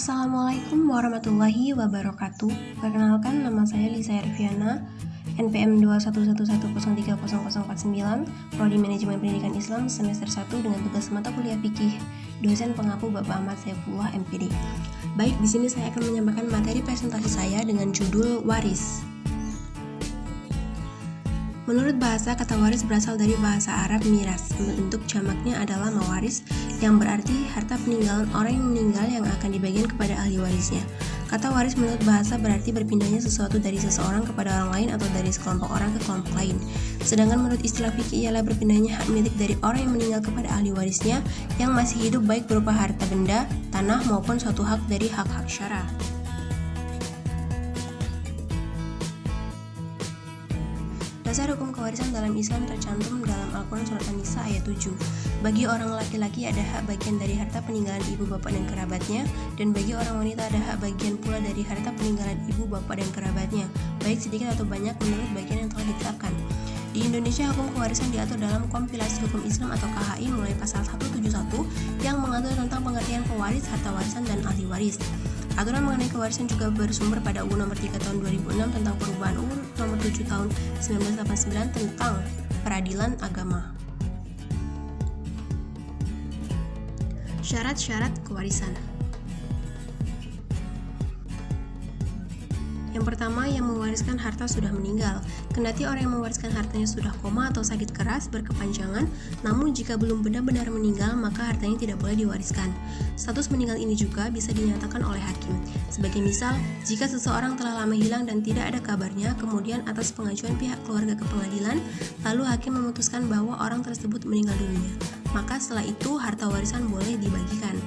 Assalamualaikum warahmatullahi wabarakatuh. Perkenalkan, nama saya Lisa Erviana, NPM 21110300049, Prodi Manajemen Pendidikan Islam semester 1 dengan tugas mata kuliah fikih. Dosen pengapu Bapak Ahmad Saifullah MPD. Baik, di sini saya akan menyampaikan materi presentasi saya dengan judul waris. Menurut bahasa, kata waris berasal dari bahasa Arab miras. Bentuk jamaknya adalah mawaris, yang berarti harta peninggalan orang yang meninggal yang akan dibagikan kepada ahli warisnya. Kata waris menurut bahasa berarti berpindahnya sesuatu dari seseorang kepada orang lain atau dari sekelompok orang ke kelompok lain. Sedangkan menurut istilah fikih ialah berpindahnya hak milik dari orang yang meninggal kepada ahli warisnya yang masih hidup, baik berupa harta benda, tanah maupun suatu hak dari hak-hak syara. Dasar hukum kewarisan dalam Islam tercantum dalam Al-Quran Surat An-Nisa ayat 7. Bagi orang laki-laki ada hak bagian dari harta peninggalan ibu bapak dan kerabatnya, dan bagi orang wanita ada hak bagian pula dari harta peninggalan ibu bapak dan kerabatnya, baik sedikit atau banyak menurut bagian yang telah ditetapkan. Di Indonesia, hukum kewarisan diatur dalam Kompilasi Hukum Islam atau KHI mulai pasal 171 yang mengatur tentang pengertian pewaris, harta warisan, dan ahli waris. Aturan mengenai kewarisan juga bersumber pada UU Nomor 3 Tahun 2006 tentang perubahan UU Nomor 7 Tahun 1989 tentang peradilan agama. Syarat-syarat kewarisan. Yang pertama, yang mewariskan harta sudah meninggal. Kendati orang yang mewariskan hartanya sudah koma atau sakit keras berkepanjangan, namun jika belum benar-benar meninggal, maka hartanya tidak boleh diwariskan. Status meninggal ini juga bisa dinyatakan oleh hakim. Sebagai misal, jika seseorang telah lama hilang dan tidak ada kabarnya, kemudian atas pengajuan pihak keluarga ke pengadilan, lalu hakim memutuskan bahwa orang tersebut meninggal dunia, maka setelah itu harta warisan boleh dibagikan.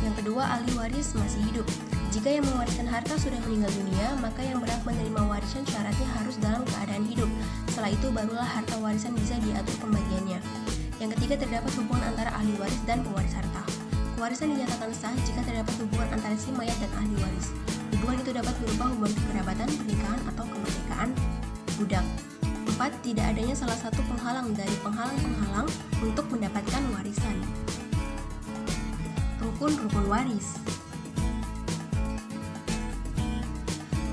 Yang kedua, ahli waris masih hidup. Jika yang mewariskan harta sudah meninggal dunia, maka yang berhak menerima warisan syaratnya harus dalam keadaan hidup. Setelah itu barulah harta warisan bisa diatur pembagiannya. Yang ketiga, terdapat hubungan antara ahli waris dan pewaris harta. Kewarisan dinyatakan sah jika terdapat hubungan antara si mayat dan ahli waris. Hubungan itu dapat berupa hubungan kekerabatan, pernikahan, atau kemerdekaan budak. 4. Tidak adanya salah satu penghalang dari penghalang-penghalang untuk mendapatkan warisan. Rukun waris.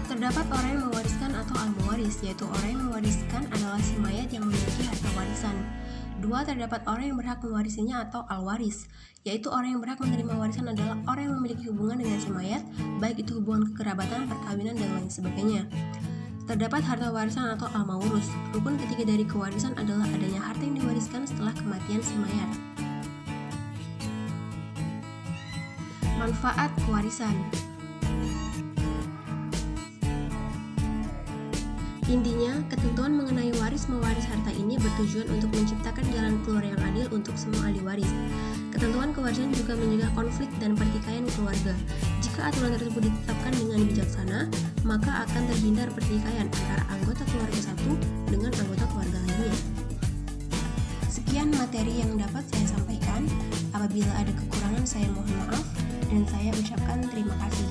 Terdapat orang yang mewariskan atau al-mewaris, yaitu orang yang mewariskan adalah si mayat yang memiliki harta warisan. 2. Terdapat orang yang berhak mewarisinya atau al-waris, yaitu orang yang berhak menerima warisan adalah orang yang memiliki hubungan dengan si mayat, baik itu hubungan kekerabatan, perkawinan, dan lain sebagainya. Terdapat harta warisan atau al-maurus. Rukun ketiga dari kewarisan adalah adanya harta yang diwariskan setelah kematian si mayat. Manfaat kewarisan. Intinya, ketentuan mengenai waris-mewaris harta ini bertujuan untuk menciptakan jalan keluar yang adil untuk semua ahli waris. Ketentuan kewarisan juga mencegah konflik dan pertikaian keluarga. Jika aturan tersebut ditetapkan dengan bijaksana, maka akan terhindar pertikaian antara anggota keluarga satu dengan anggota keluarga lainnya. Sekian materi yang dapat saya sampaikan. Apabila ada kekurangan, saya mohon maaf dan saya ucapkan terima kasih.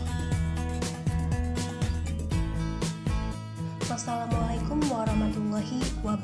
Wassalamualaikum warahmatullahi wabarakatuh.